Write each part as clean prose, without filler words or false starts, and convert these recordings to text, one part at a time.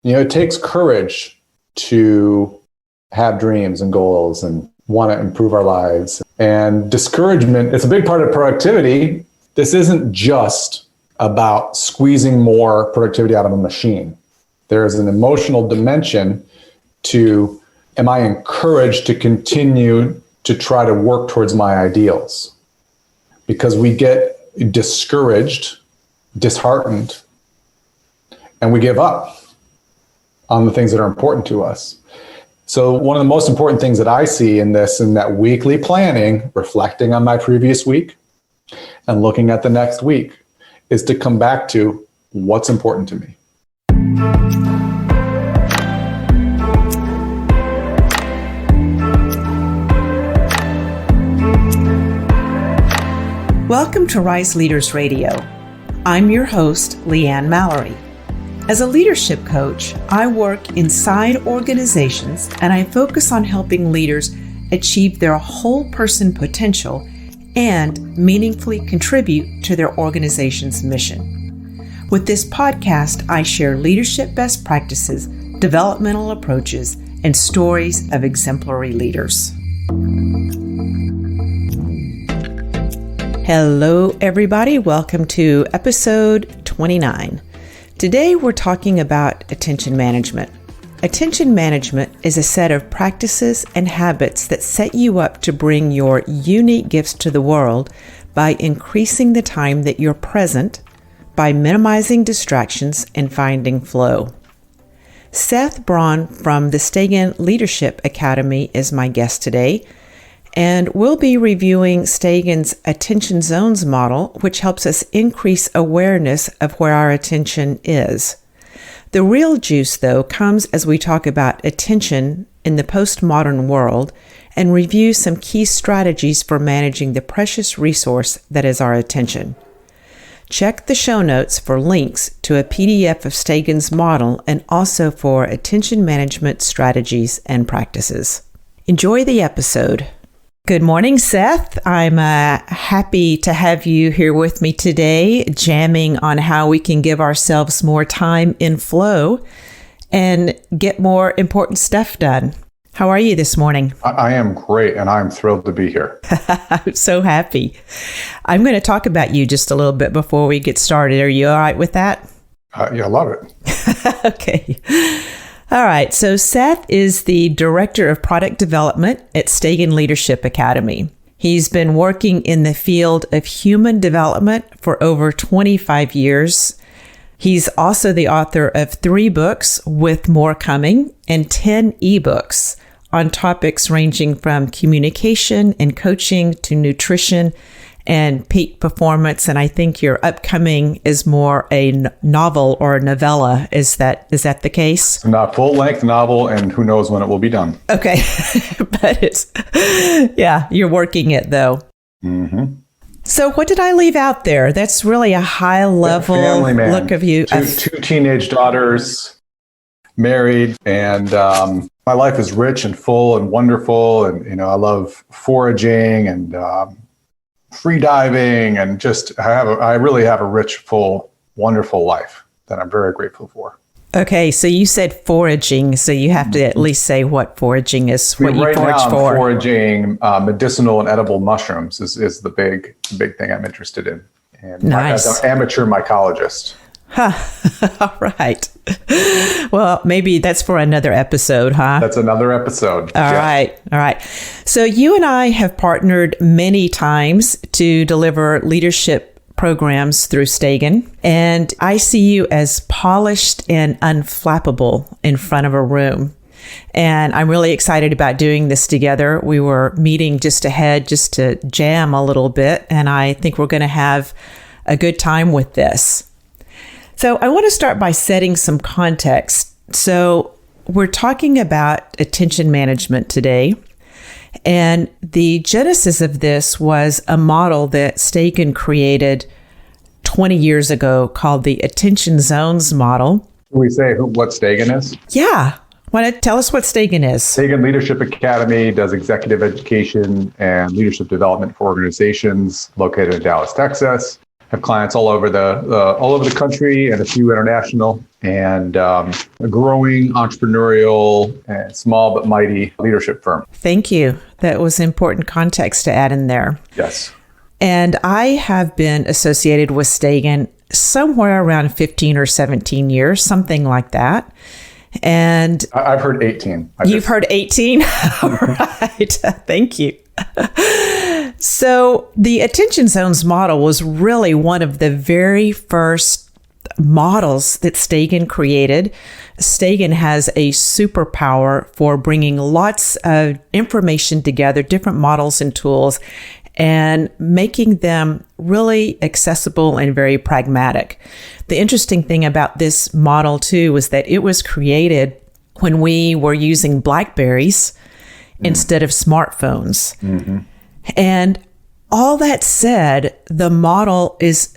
It takes courage to have dreams and goals and want to improve our lives. And discouragement, it's a big part of productivity. This isn't just about squeezing more productivity out of a machine. There is an emotional dimension to, am I encouraged to continue to try to work towards my ideals? Because we get discouraged, disheartened, and we give up on the things that are important to us. So one of the most important things that I see in that weekly planning, reflecting on my previous week and looking at the next week, is to come back to what's important to me. Welcome to Rise Leaders Radio. I'm your host, Leanne Mallory. As a leadership coach, I work inside organizations and I focus on helping leaders achieve their whole person potential and meaningfully contribute to their organization's mission. With this podcast, I share leadership best practices, developmental approaches, and stories of exemplary leaders. Hello, everybody. Welcome to episode 29. Today, we're talking about attention management. Attention management is a set of practices and habits that set you up to bring your unique gifts to the world by increasing the time that you're present, by minimizing distractions, and finding flow. Seth Braun from the Stagen Leadership Academy is my guest today, and we'll be reviewing Stagen's attention zones model, which helps us increase awareness of where our attention is. The real juice, though, comes as we talk about attention in the postmodern world and review some key strategies for managing the precious resource that is our attention. Check the show notes for links to a PDF of Stagen's model and also for attention management strategies and practices. Enjoy the episode. Good morning, Seth. I'm happy to have you here with me today, jamming on how we can give ourselves more time in flow and get more important stuff done. How are you this morning? I am great, and I'm thrilled to be here. I'm so happy. I'm going to talk about you just a little bit before we get started. Are you all right with that? Yeah, I love it. Okay. All right, so Seth is the Director of Product Development at Stagen Leadership Academy. He's been working in the field of human development for over 25 years. He's also the author of 3 books, with more coming, and 10 ebooks on topics ranging from communication and coaching to nutrition and peak performance. And I think your upcoming is more a novel or a novella. Is that the case? Not full-length novel, and who knows when it will be done. Okay. But you're working it though. Mm-hmm. So what did I leave out there? That's really a high-level look of you. Two teenage daughters, married, and my life is rich and full and wonderful. And, I love foraging and free diving, and just I really have a rich, full, wonderful life that I'm very grateful for. Okay, so you said foraging, so you have to at least say what foraging is, what you forage for. Right now, I'm foraging medicinal and edible mushrooms is the big thing I'm interested in. And nice. As an amateur mycologist. All right. Well, maybe that's for another episode, huh? That's another episode. All right. So you and I have partnered many times to deliver leadership programs through Stagen, and I see you as polished and unflappable in front of a room. And I'm really excited about doing this together. We were meeting just ahead just to jam a little bit, and I think we're going to have a good time with this. So I want to start by setting some context. So we're talking about attention management today. And the genesis of this was a model that Stagen created 20 years ago called the attention zones model. Can we say what Stagen is? Yeah. Want to tell us what Stagen is? Stagen Leadership Academy does executive education and leadership development for organizations located in Dallas, Texas. have clients all over the country and a few international, and a growing entrepreneurial and small but mighty leadership firm. Thank you. That was important context to add in there. Yes. And I have been associated with Stagen somewhere around 15 or 17 years, something like that. And I've heard 18. You've heard 18? All right. Thank you. So the attention zones model was really one of the very first models that Stagen created. Stagen has a superpower for bringing lots of information together, different models and tools, and making them really accessible and very pragmatic. The interesting thing about this model, too, was that it was created when we were using BlackBerries instead of smartphones. Mm-hmm. And all that said, the model is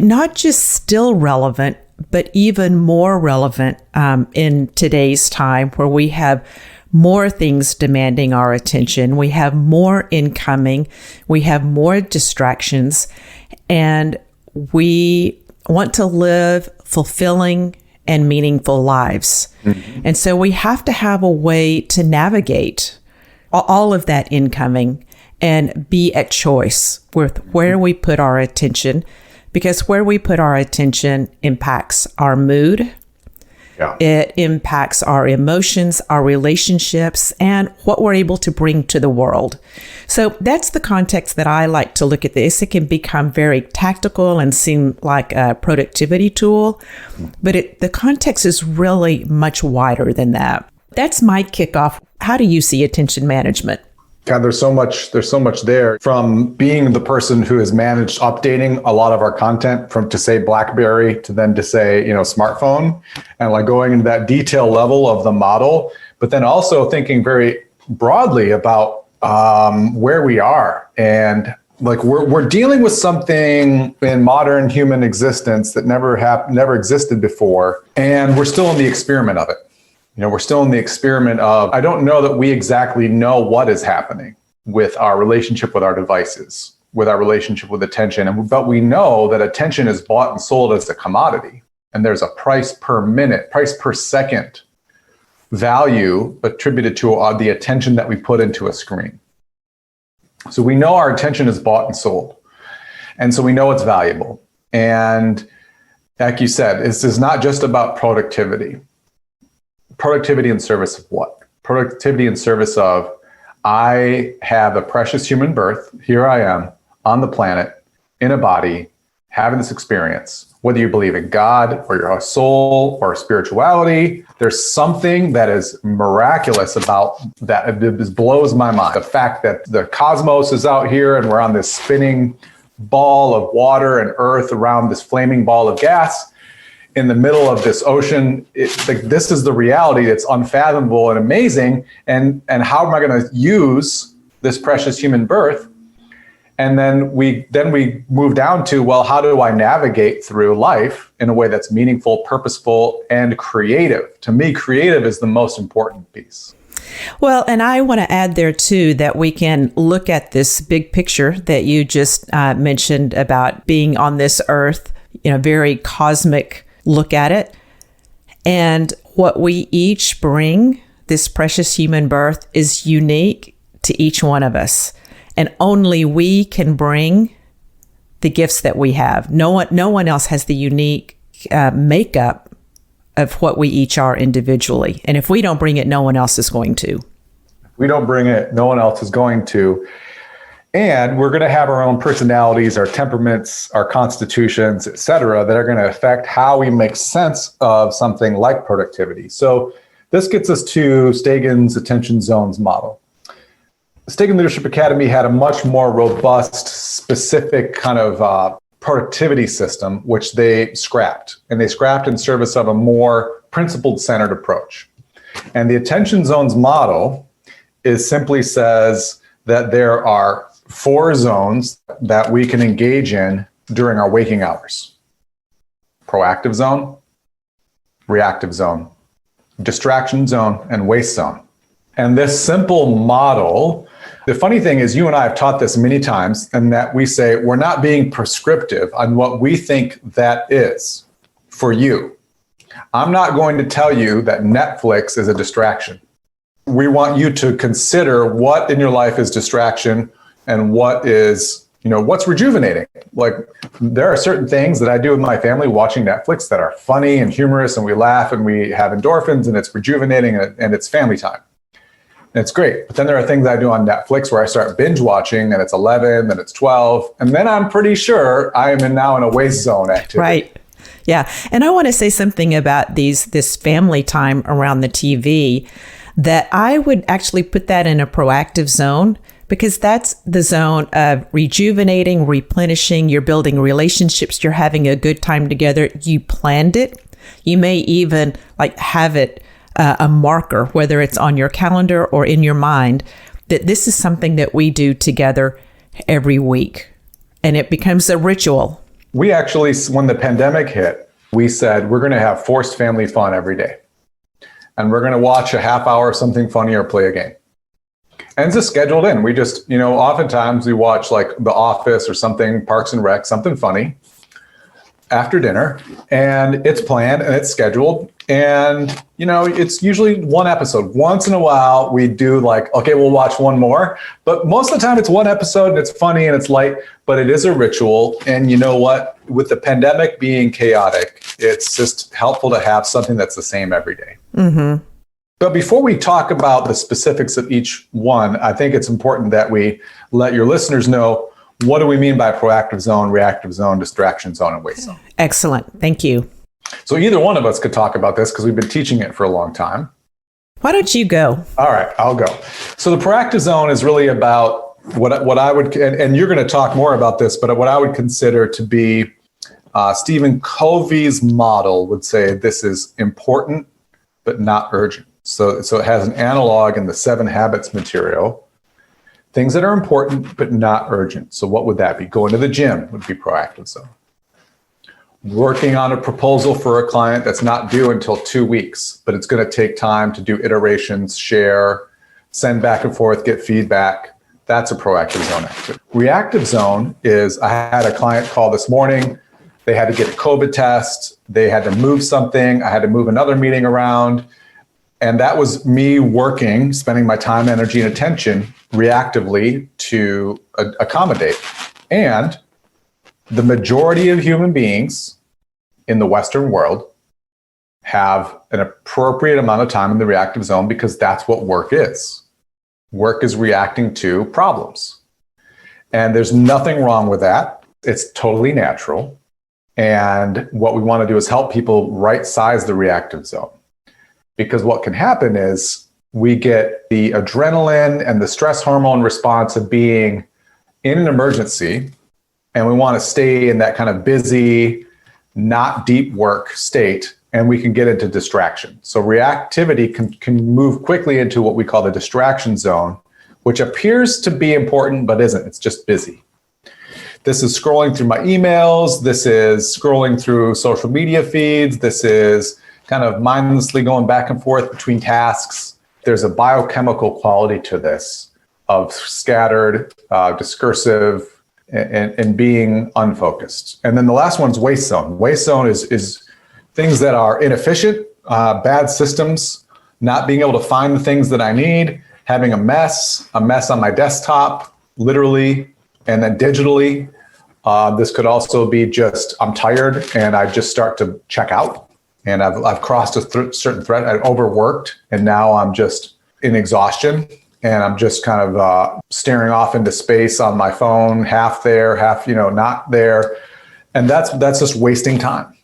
not just still relevant, but even more relevant in today's time, where we have more things demanding our attention. We have more incoming. We have more distractions. And we want to live fulfilling and meaningful lives. Mm-hmm. And so we have to have a way to navigate all of that incoming and be at choice with where we put our attention, because where we put our attention impacts our mood. Yeah. It impacts our emotions, our relationships, and what we're able to bring to the world. So that's the context that I like to look at this. It can become very tactical and seem like a productivity tool, but the context is really much wider than that. That's my kickoff. How do you see attention management? God, there's so much there, from being the person who has managed updating a lot of our content from to say BlackBerry to then to say, smartphone, and like going into that detail level of the model, but then also thinking very broadly about where we are. And like we're dealing with something in modern human existence that never existed before. And we're still in the experiment of it. We're still in the experiment of, I don't know that we exactly know what is happening with our relationship with our devices, with our relationship with attention. But we know that attention is bought and sold as a commodity. And there's a price per minute, price per second value attributed to the attention that we put into a screen. So we know our attention is bought and sold. And so we know it's valuable. And like you said, this is not just about productivity. Productivity in service of what? Productivity in service of, I have a precious human birth. Here I am on the planet, in a body, having this experience. Whether you believe in God or your soul or spirituality, there's something that is miraculous about that. It just blows my mind. The fact that the cosmos is out here and we're on this spinning ball of water and earth around this flaming ball of gas in the middle of this ocean. This is the reality that's unfathomable and amazing. And how am I going to use this precious human birth? And then we move down to, well, how do I navigate through life in a way that's meaningful, purposeful, and creative? To me, creative is the most important piece. Well, and I want to add there too that we can look at this big picture that you just mentioned about being on this earth, very cosmic look at it. And what we each bring, this precious human birth, is unique to each one of us. And only we can bring the gifts that we have. No one else has the unique makeup of what we each are individually. And if we don't bring it, no one else is going to. If we don't bring it, no one else is going to. And we're going to have our own personalities, our temperaments, our constitutions, et cetera, that are going to affect how we make sense of something like productivity. So this gets us to Stagen's attention zones model. The Stagen Leadership Academy had a much more robust, specific kind of productivity system, which they scrapped. And they scrapped in service of a more principled centered approach. And the attention zones model simply says that there are 4 zones that we can engage in during our waking hours: proactive zone, reactive zone, distraction zone, and waste zone. And this simple model The funny thing is, you and I have taught this many times, and that we say we're not being prescriptive on what we think that is for you. I'm not going to tell you that Netflix is a distraction. We want you to consider what in your life is distraction and what is, what's rejuvenating. Like, there are certain things that I do with my family watching Netflix that are funny and humorous, and we laugh and we have endorphins, and it's rejuvenating, and it's family time. And it's great. But then there are things I do on Netflix where I start binge watching, and it's 11, then it's 12. And then I'm pretty sure I am now in a waste zone activity. Right. Yeah. And I want to say something about this family time around the TV, that I would actually put that in a proactive zone, because that's the zone of rejuvenating, replenishing. You're building relationships. You're having a good time together. You planned it. You may even have it a marker, whether it's on your calendar or in your mind, that this is something that we do together every week. And it becomes a ritual. We actually, when the pandemic hit, we said we're going to have forced family fun every day. And we're going to watch a half hour of something funny or play a game. And it's just scheduled in. We just, oftentimes we watch like The Office or something, Parks and Rec, something funny after dinner, and it's planned and it's scheduled. And, it's usually one episode. Once in a while, we do okay, we'll watch one more. But most of the time, it's one episode and it's funny and it's light, but it is a ritual. And you know what? With the pandemic being chaotic, it's just helpful to have something that's the same every day. Mm-hmm. But before we talk about the specifics of each one, I think it's important that we let your listeners know, what do we mean by proactive zone, reactive zone, distraction zone, and waste zone? Excellent. Thank you. So either one of us could talk about this because we've been teaching it for a long time. Why don't you go? All right, I'll go. So the proactive zone is really about what I would, and you're going to talk more about this, but what I would consider to be Stephen Covey's model would say this is important, but not urgent. So it has an analog in the 7 Habits material. Things that are important, but not urgent. So what would that be? Going to the gym would be proactive zone. Working on a proposal for a client that's not due until 2 weeks, but it's going to take time to do iterations, share, send back and forth, get feedback. That's a proactive zone activity. Reactive zone is, I had a client call this morning. They had to get a COVID test. They had to move something. I had to move another meeting around. And that was me working, spending my time, energy, and attention reactively to accommodate. And the majority of human beings in the Western world have an appropriate amount of time in the reactive zone because that's what work is. Work is reacting to problems. And there's nothing wrong with that. It's totally natural. And what we want to do is help people right-size the reactive zone. Because what can happen is we get the adrenaline and the stress hormone response of being in an emergency, and we want to stay in that kind of busy, not deep work state, and we can get into distraction. So reactivity can move quickly into what we call the distraction zone, which appears to be important, but isn't. It's just busy. This is scrolling through my emails. This is scrolling through social media feeds. This is kind of mindlessly going back and forth between tasks. There's a biochemical quality to this of scattered, discursive, and being unfocused. And then the last one's waste zone. Waste zone is things that are inefficient, bad systems, not being able to find the things that I need, having a mess on my desktop, literally, and then digitally. This could also be just, I'm tired and I just start to check out. And I've crossed a certain thread. I've overworked, and now I'm just in exhaustion, and I'm just kind of staring off into space on my phone, half there, half not there, and that's just wasting time.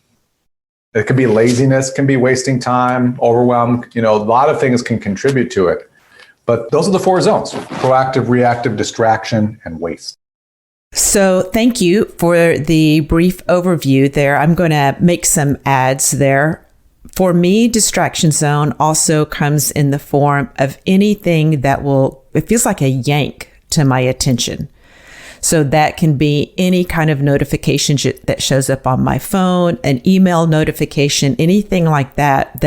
It could be laziness, can be wasting time, overwhelm. A lot of things can contribute to it, but those are the 4 zones: proactive, reactive, distraction, and waste. So thank you for the brief overview there. I'm going to make some adds there. For me, distraction zone also comes in the form of anything that it feels like a yank to my attention. So that can be any kind of notification that shows up on my phone, an email notification, anything like that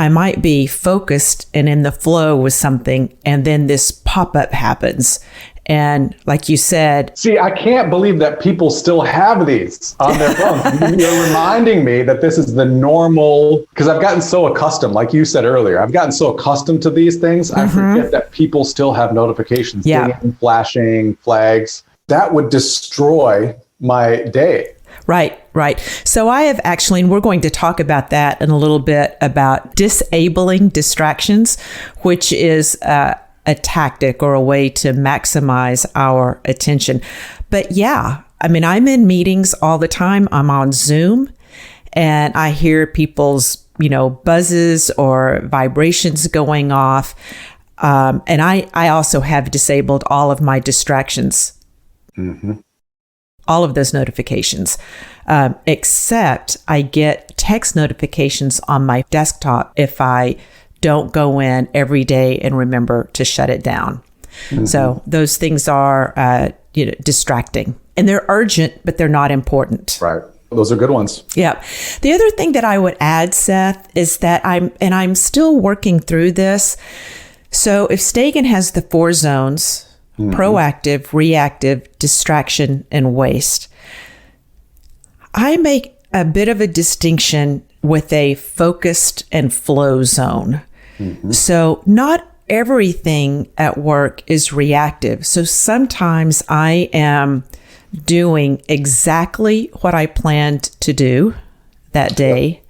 I might be focused and in the flow with something, and then this pop-up happens. And like you said, see, I can't believe that people still have these on their phones. You're reminding me that this is the normal, because I've gotten so accustomed, like you said earlier, I've gotten so accustomed to these things. I forget that people still have notifications, dinging, flashing, flags. That would destroy my day. Right. So I have actually, and we're going to talk about that in a little bit, about disabling distractions, which is a tactic or a way to maximize our attention. But yeah, I mean, I'm in meetings all the time. I'm on Zoom and I hear people's, buzzes or vibrations going off. And I also have disabled all of my distractions. All of those notifications, except I get text notifications on my desktop if I don't go in every day and remember to shut it down. So those things are, distracting, and they're urgent, but they're not important. Right. Those are good ones. Yeah. The other thing that I would add, Seth, is that I'm still working through this. So if Stagen has the 4 zones, proactive, reactive, distraction, and waste, I make a bit of a distinction with a focused and flow zone. So not everything at work is reactive. So sometimes I am doing exactly what I planned to do that day.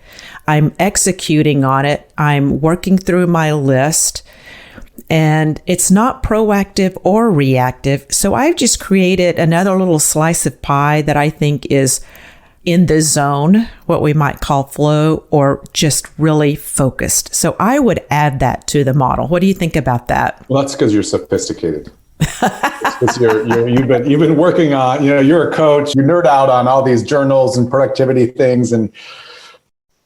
I'm executing on it. I'm working through my list. And it's not proactive or reactive. So I've just created another little slice of pie that I think is in the zone, what we might call flow, or just really focused. So I would add that to the model. What do you think about that? Well, that's because you're sophisticated. You've been working on, you're a coach, you nerd out on all these journals and productivity things. And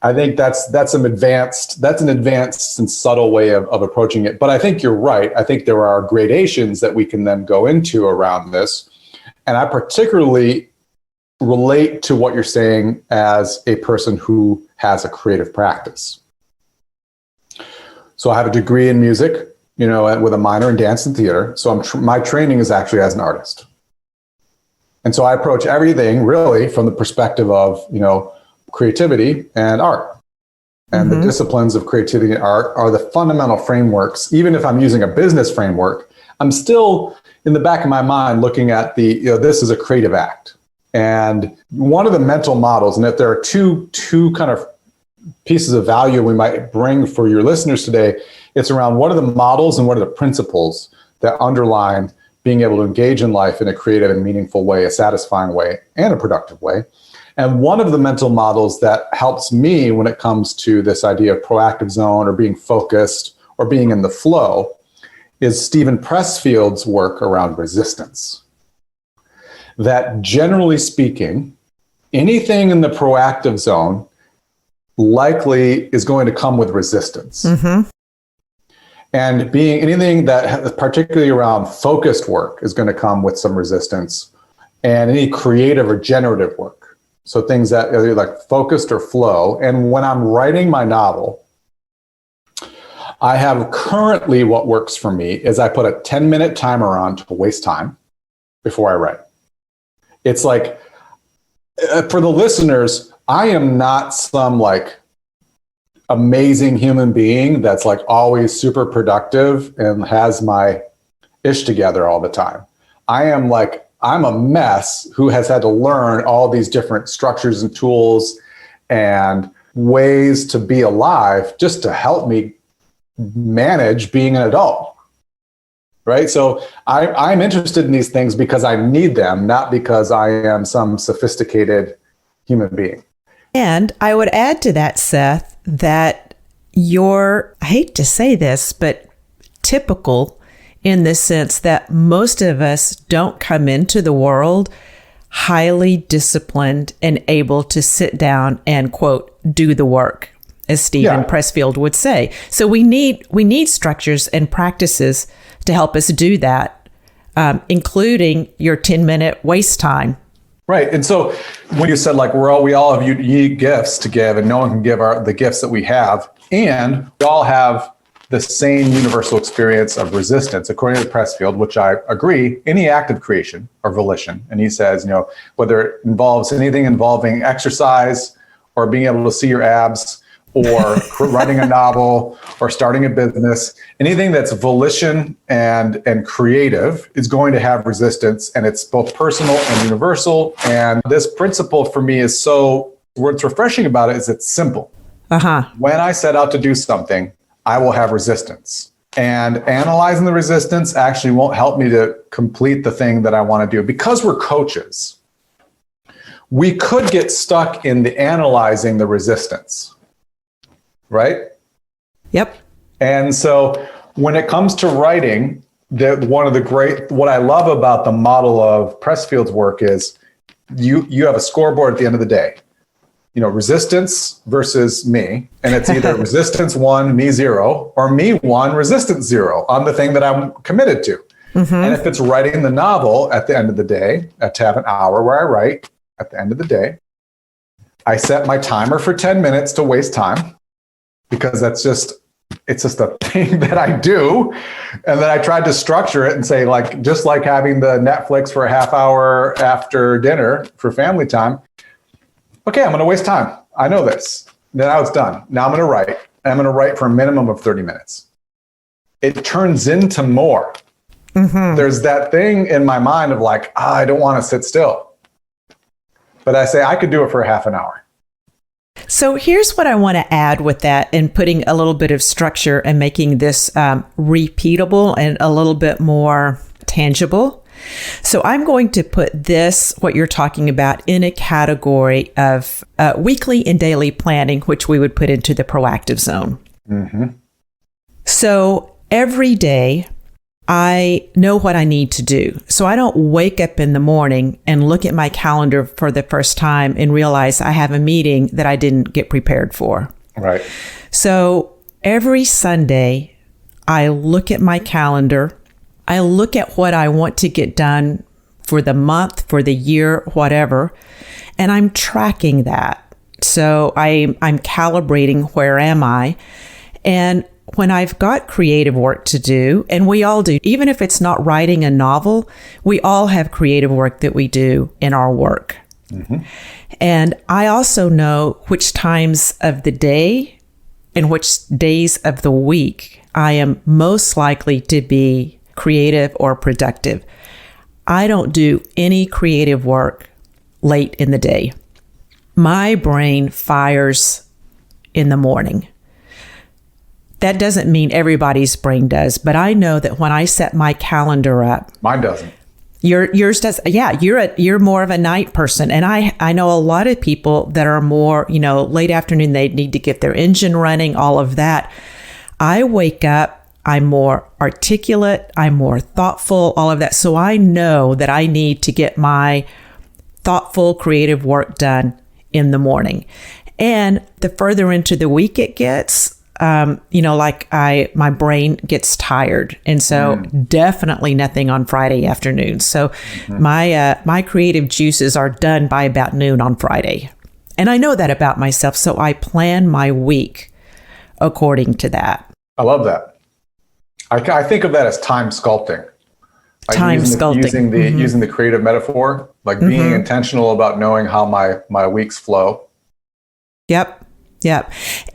I think that's an advanced and subtle way of approaching it. But I think you're right. I think there are gradations that we can then go into around this. And I particularly relate to what you're saying as a person who has a creative practice. So I have a degree in music, with a minor in dance and theater. So my training is actually as an artist. And so I approach everything really from the perspective of, creativity and art. And the disciplines of creativity and art are the fundamental frameworks. Even if I'm using a business framework, I'm still in the back of my mind looking at this is a creative act. And one of the mental models, and if there are two kind of pieces of value we might bring for your listeners today, it's around what are the models and what are the principles that underline being able to engage in life in a creative and meaningful way, a satisfying way, and a productive way. And one of the mental models that helps me when it comes to this idea of proactive zone or being focused or being in the flow is Stephen Pressfield's work around resistance. That generally speaking, anything in the proactive zone likely is going to come with resistance. And being anything that particularly around focused work is going to come with some resistance, and any creative or generative work. So things that are like focused or flow. And when I'm writing my novel, I have currently what works for me is I put a 10-minute timer on to waste time before I write. It's like, for the listeners, I am not some amazing human being that's always super productive and has my ish together all the time. I'm a mess who has had to learn all these different structures and tools and ways to be alive just to help me manage being an adult. Right? So I'm interested in these things because I need them, not because I am some sophisticated human being. And I would add to that, Seth, that you're, I hate to say this, but typical in the sense that most of us don't come into the world highly disciplined and able to sit down and, quote, do the work, as Stephen Pressfield would say. So we need structures and practices to help us do that, including your 10-minute waste time. Right. And so when you said like we all have unique gifts to give and no one can give the gifts that we have, and we all have the same universal experience of resistance, according to Pressfield, which I agree, any act of creation or volition. And he says, whether it involves anything involving exercise or being able to see your abs or writing a novel or starting a business, anything that's volition and creative is going to have resistance, and it's both personal and universal. And this principle for me is what's refreshing about it is it's simple. When I set out to do something, I will have resistance. And analyzing the resistance actually won't help me to complete the thing that I want to do. Because we're coaches, we could get stuck in the analyzing the resistance. Right? Yep. And so when it comes to writing, what I love about the model of Pressfield's work is you have a scoreboard at the end of the day. Resistance versus me. And it's either resistance 1, me 0, or me 1, resistance 0 on the thing that I'm committed to. And if it's writing the novel at the end of the day, I have an hour where I write at the end of the day. I set my timer for 10 minutes to waste time, because it's just a thing that I do. And then I tried to structure it and say, just like having the Netflix for a half hour after dinner for family time. Okay, I'm going to waste time. I know this. Now it's done. Now I'm going to write. And I'm going to write for a minimum of 30 minutes. It turns into more. There's that thing in my mind of I don't want to sit still. But I say I could do it for a half an hour. So here's what I want to add with that, and putting a little bit of structure and making this repeatable and a little bit more tangible. So I'm going to put this, what you're talking about, in a category of weekly and daily planning, which we would put into the proactive zone. So every day, I know what I need to do. So I don't wake up in the morning and look at my calendar for the first time and realize I have a meeting that I didn't get prepared for. Right. So every Sunday, I look at my calendar. I look at what I want to get done for the month, for the year, whatever, and I'm tracking that. So I'm calibrating, where am I? And when I've got creative work to do, and we all do, even if it's not writing a novel, we all have creative work that we do in our work. And I also know which times of the day and which days of the week I am most likely to be creative or productive. I don't do any creative work late in the day. My brain fires in the morning. That doesn't mean everybody's brain does, but I know that when I set my calendar up, mine doesn't. Yours does. Yeah, you're more of a night person, and I know a lot of people that are more, late afternoon. They need to get their engine running, all of that. I wake up, I'm more articulate, I'm more thoughtful, all of that. So I know that I need to get my thoughtful, creative work done in the morning. And the further into the week it gets, my brain gets tired. And so definitely nothing on Friday afternoon. So my creative juices are done by about noon on Friday. And I know that about myself. So I plan my week according to that. I love that. I think of that as time sculpting. Using the creative metaphor, being intentional about knowing how my weeks flow. Yep.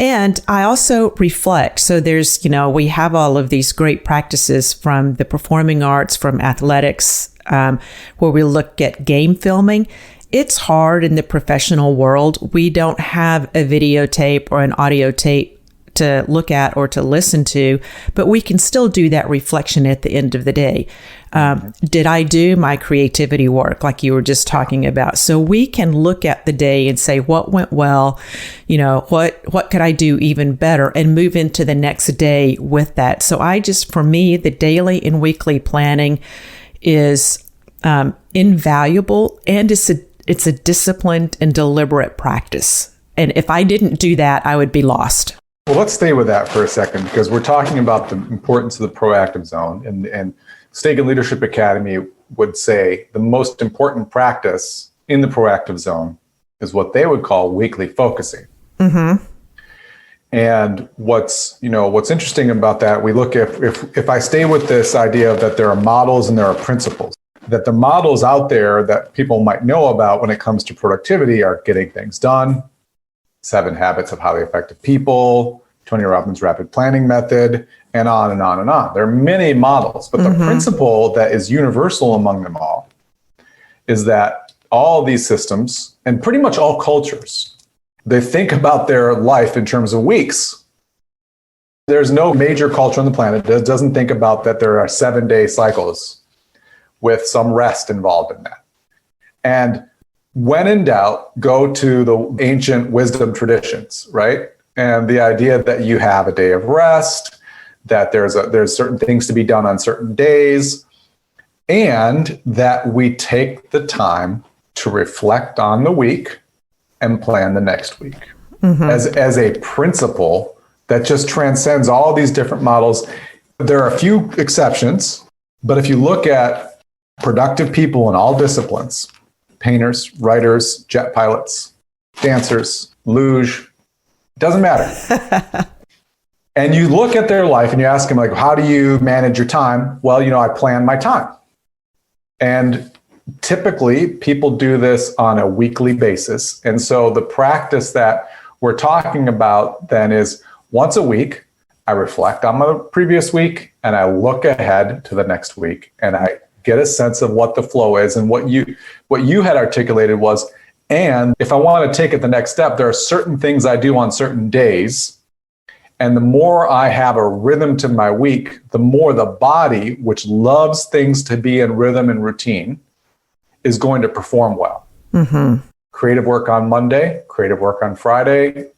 And I also reflect. So there's, we have all of these great practices from the performing arts, from athletics, where we look at game filming. It's hard in the professional world. We don't have a videotape or an audio tape to look at or to listen to, but we can still do that reflection at the end of the day. Did I do my creativity work like you were just talking about? So we can look at the day and say, what went well? What could I do even better, and move into the next day with that. So for me, the daily and weekly planning is invaluable, and it's a disciplined and deliberate practice. And if I didn't do that, I would be lost. Well, let's stay with that for a second, because we're talking about the importance of the proactive zone. And Stagen Leadership Academy would say the most important practice in the proactive zone is what they would call weekly focusing. Mm-hmm. And what's interesting about that, we look at if I stay with this idea that there are models and there are principles, that the models out there that people might know about when it comes to productivity are getting things done, 7 Habits of Highly Effective People, Tony Robbins' Rapid Planning Method, and on and on and on. There are many models, but the principle that is universal among them all is that all these systems and pretty much all cultures, they think about their life in terms of weeks. There's no major culture on the planet that doesn't think about that there are 7-day cycles with some rest involved in that. And when in doubt, go to the ancient wisdom traditions, right? And the idea that you have a day of rest, that there's certain things to be done on certain days, and that we take the time to reflect on the week and plan the next week as a principle that just transcends all these different models. There are a few exceptions, but if you look at productive people in all disciplines, painters, writers, jet pilots, dancers, luge, doesn't matter. And you look at their life and you ask them, like, how do you manage your time? Well, I plan my time. And typically people do this on a weekly basis. And so the practice that we're talking about then is once a week, I reflect on the previous week and I look ahead to the next week and I get a sense of what the flow is. And what you had articulated was, and if I want to take it the next step, there are certain things I do on certain days. And the more I have a rhythm to my week, the more the body, which loves things to be in rhythm and routine, is going to perform well. Creative work on Monday, creative work on Friday,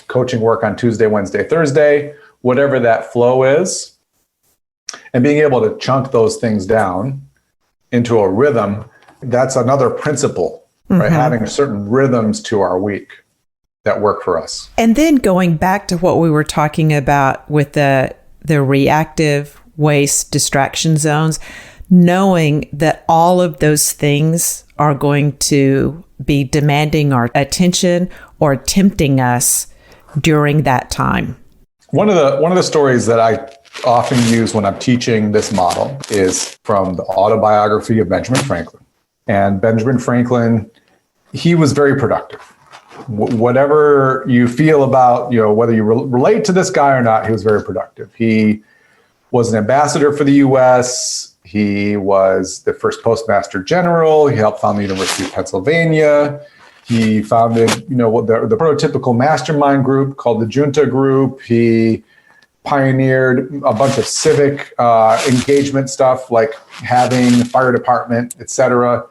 coaching work on Tuesday, Wednesday, Thursday, whatever that flow is. And being able to chunk those things down into a rhythm, that's another principle, right? Having certain rhythms to our week that work for us. And then going back to what we were talking about with the reactive waste distraction zones, knowing that all of those things are going to be demanding our attention or tempting us during that time. One of the stories that I often use when I'm teaching this model is from the autobiography of Benjamin Franklin. And Benjamin Franklin, he was very productive. Whatever you feel about, whether you relate to this guy or not, he was very productive. He was an ambassador for the U.S. He was the first postmaster general. He helped found the University of Pennsylvania. He founded, the prototypical mastermind group called the Junta Group. He pioneered a bunch of civic engagement stuff like having a fire department, et cetera.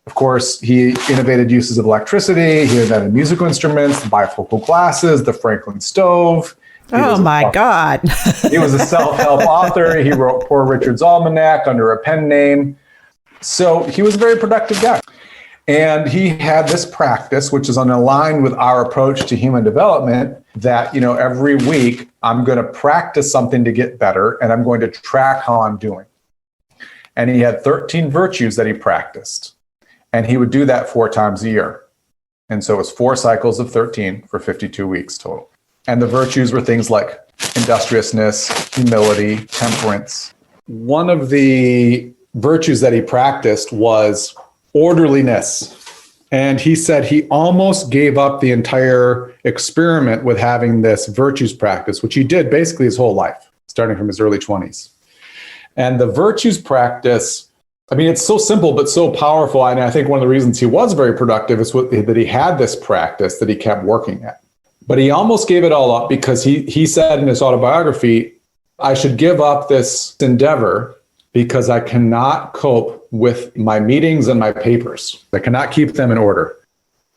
Of course, he innovated uses of electricity. He invented musical instruments, the bifocal glasses, the Franklin stove. Oh my God. He was a self-help author. He wrote Poor Richard's Almanac under a pen name. So he was a very productive guy. And he had this practice, which is aligned with our approach to human development, that, every week I'm going to practice something to get better and I'm going to track how I'm doing. And he had 13 virtues that he practiced. And he would do that 4 times a year. And so it was 4 cycles of 13 for 52 weeks total. And the virtues were things like industriousness, humility, temperance. One of the virtues that he practiced was orderliness. And he said he almost gave up the entire experiment with having this virtues practice, which he did basically his whole life, starting from his early 20s. And the virtues practice, it's so simple, but so powerful. And I think one of the reasons he was very productive is that he had this practice that he kept working at. But he almost gave it all up because he said in his autobiography, I should give up this endeavor because I cannot cope with my meetings and my papers. I cannot keep them in order.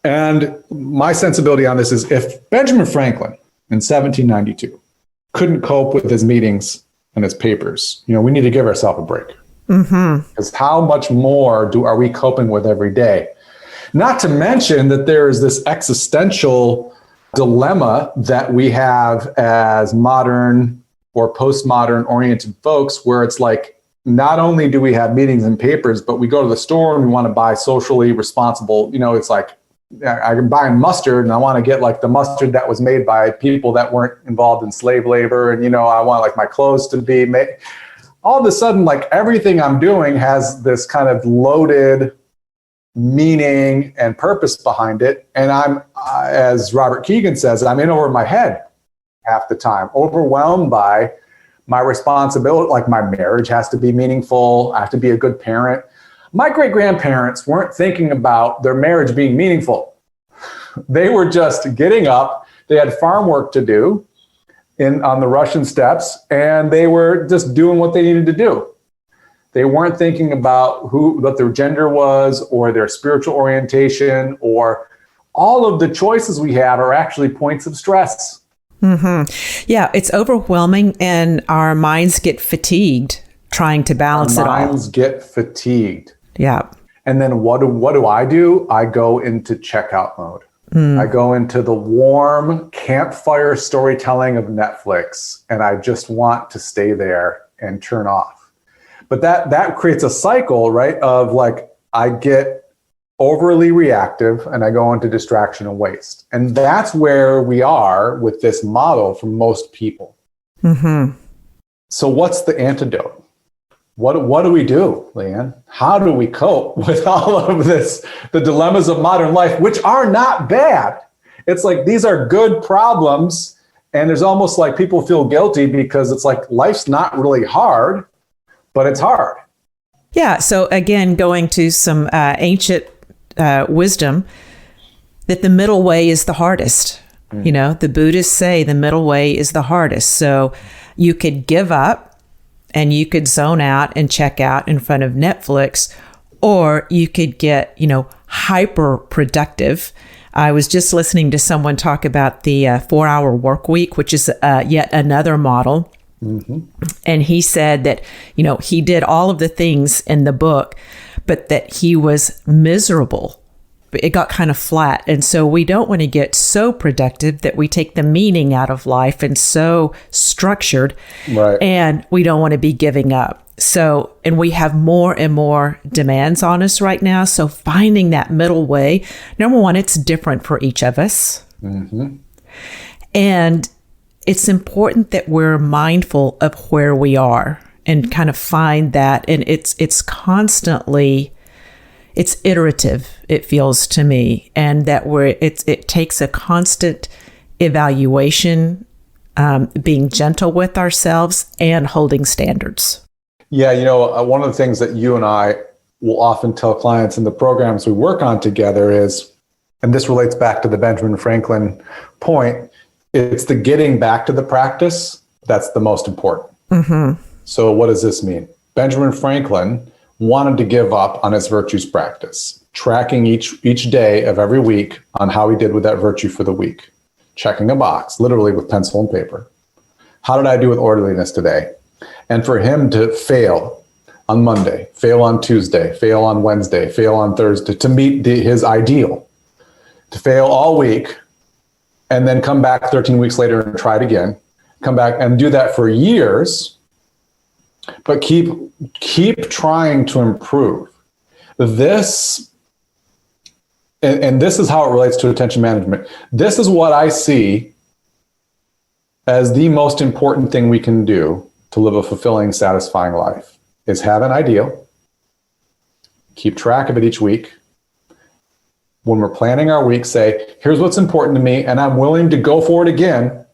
And my sensibility on this is if Benjamin Franklin in 1792 couldn't cope with his meetings and his papers, we need to give ourselves a break. Because how much more are we coping with every day? Not to mention that there is this existential dilemma that we have as modern or postmodern oriented folks, where it's like, not only do we have meetings and papers, but we go to the store and we want to buy socially responsible, it's like I can buy mustard and I want to get like the mustard that was made by people that weren't involved in slave labor. And, I want like my clothes to be made. All of a sudden, like everything I'm doing has this kind of loaded meaning and purpose behind it. And I'm, as Robert Keegan says, I'm in over my head half the time, overwhelmed by my responsibility. Like my marriage has to be meaningful. I have to be a good parent. My great-grandparents weren't thinking about their marriage being meaningful. They were just getting up. They had farm work to do on the Russian steppes, and they were just doing what they needed to do. They weren't thinking about what their gender was or their spiritual orientation, or all of the choices we have are actually points of stress. Mm-hmm. Yeah, it's overwhelming, and our minds get fatigued trying to balance it all. Our minds get fatigued. Yeah. And then what do? I go into checkout mode. I go into the warm campfire storytelling of Netflix, and I just want to stay there and turn off. But that creates a cycle, right? Of like, I get overly reactive and I go into distraction and waste. And that's where we are with this model for most people. Mm-hmm. So what's the antidote? What do we do, Leanne? How do we cope with all of this, the dilemmas of modern life, which are not bad? It's like, these are good problems. And there's almost like people feel guilty because it's like, life's not really hard, but it's hard. Yeah. So again, going to some ancient wisdom, that the middle way is the hardest. The Buddhists say the middle way is the hardest. So you could give up and you could zone out and check out in front of Netflix, or you could get, hyper productive. I was just listening to someone talk about the 4-hour work week, which is yet another model. Mm-hmm. And he said that, he did all of the things in the book, but that he was miserable. It got kind of flat. And so we don't want to get so productive that we take the meaning out of life and so structured. Right. And we don't want to be giving up. So, and we have more and more demands on us right now. So finding that middle way, number one, it's different for each of us. Mm-hmm. And it's important that we're mindful of where we are and kind of find that. And it's constantly, it's iterative, it feels to me, and that it takes a constant evaluation, being gentle with ourselves and holding standards. Yeah, one of the things that you and I will often tell clients in the programs we work on together is, and this relates back to the Benjamin Franklin point, it's the getting back to the practice that's the most important. Mm-hmm. So what does this mean? Benjamin Franklin wanted to give up on his virtues practice, tracking each day of every week on how he did with that virtue for the week, checking a box, literally with pencil and paper. How did I do with orderliness today? And for him to fail on Monday, fail on Tuesday, fail on Wednesday, fail on Thursday, to meet his ideal, to fail all week, and then come back 13 weeks later and try it again, come back and do that for years, but keep trying to improve. This, and this is how it relates to attention management. This is what I see as the most important thing we can do to live a fulfilling, satisfying life, is have an ideal, keep track of it each week. When we're planning our week, say, here's what's important to me, and I'm willing to go for it again,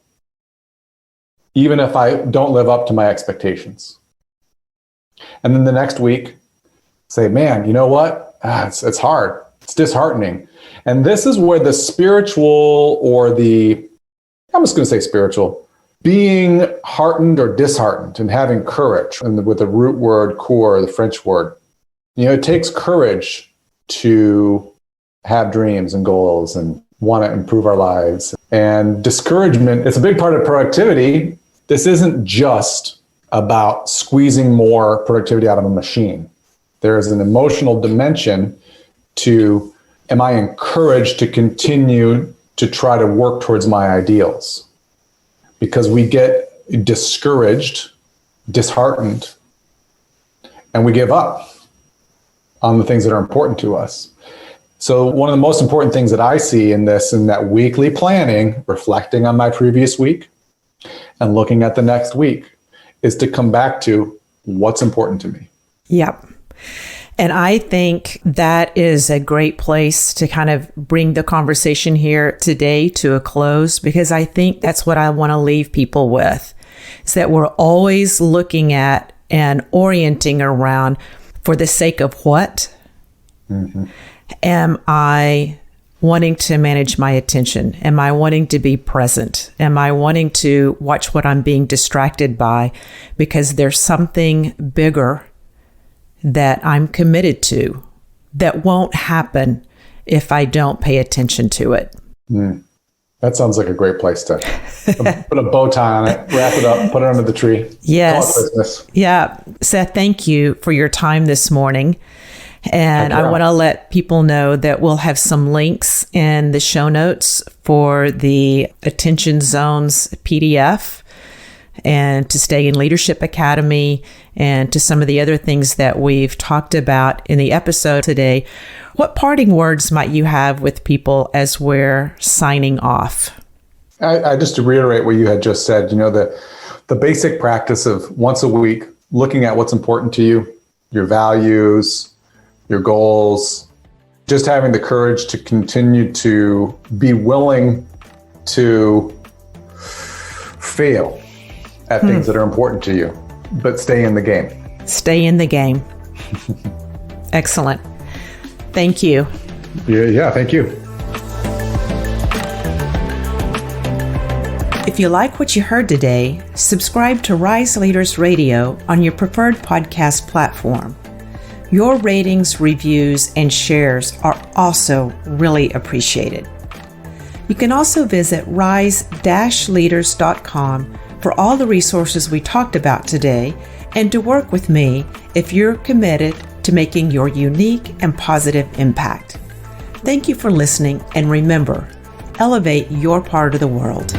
even if I don't live up to my expectations. And then the next week, say, man, you know what? It's hard. It's disheartening. And this is where the spiritual I'm just going to say spiritual, being heartened or disheartened and having courage, and with the root word core, the French word, it takes courage to have dreams and goals and want to improve our lives. And discouragement, it's a big part of productivity. This isn't just about squeezing more productivity out of a machine. There is an emotional dimension to, am I encouraged to continue to try to work towards my ideals? Because we get discouraged, disheartened and we give up on the things that are important to us. So one of the most important things that I see in that weekly planning, reflecting on my previous week and looking at the next week, is to come back to what's important to me. Yep. And I think that is a great place to kind of bring the conversation here today to a close, because I think that's what I want to leave people with, is that we're always looking at and orienting around for the sake of what? Mm-hmm. Am I wanting to manage my attention? Am I wanting to be present? Am I wanting to watch what I'm being distracted by because there's something bigger that I'm committed to that won't happen if I don't pay attention to it? That sounds like a great place to put a bow tie on it, wrap it up, put it under the tree. Yes. Call it Christmas. Yeah. Seth, thank you for your time this morning. And I want to let people know that we'll have some links in the show notes for the Attention Zones PDF and to Stagen Leadership Academy and to some of the other things that we've talked about in the episode today. What parting words might you have with people as we're signing off? I just to reiterate what you had just said, the basic practice of once a week, looking at what's important to you, your values, your goals, just having the courage to continue to be willing to fail at things that are important to you, but stay in the game. Stay in the game. Excellent. Thank you. Yeah, thank you. If you like what you heard today, subscribe to Rise Leaders Radio on your preferred podcast platform. Your ratings, reviews, and shares are also really appreciated. You can also visit rise-leaders.com for all the resources we talked about today and to work with me if you're committed to making your unique and positive impact. Thank you for listening, and remember, elevate your part of the world.